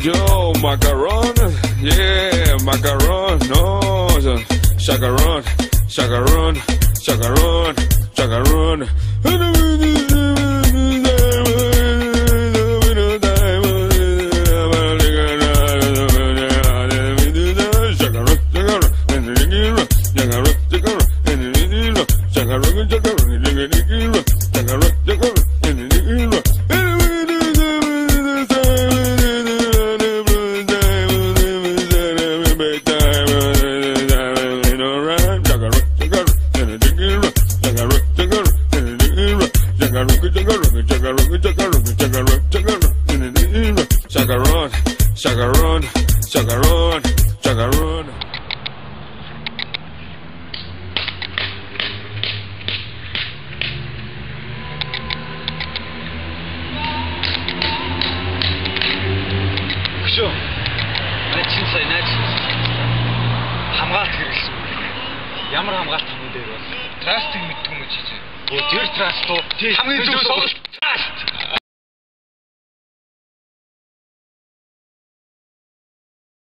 Yo, macaron, yeah, macaron, no, chacarón, chacarón, chacarón, chacarón. Chacarón, chacarón, chacarón, chacarón. Хөшөө. Начин сая нач. Хамгаалт хэрэгсэн. Ямар хамгаалт юм дээр бол? Трастыг мэддэг юм чи. Тэр траст уу? Хамгийн зөв сонголт.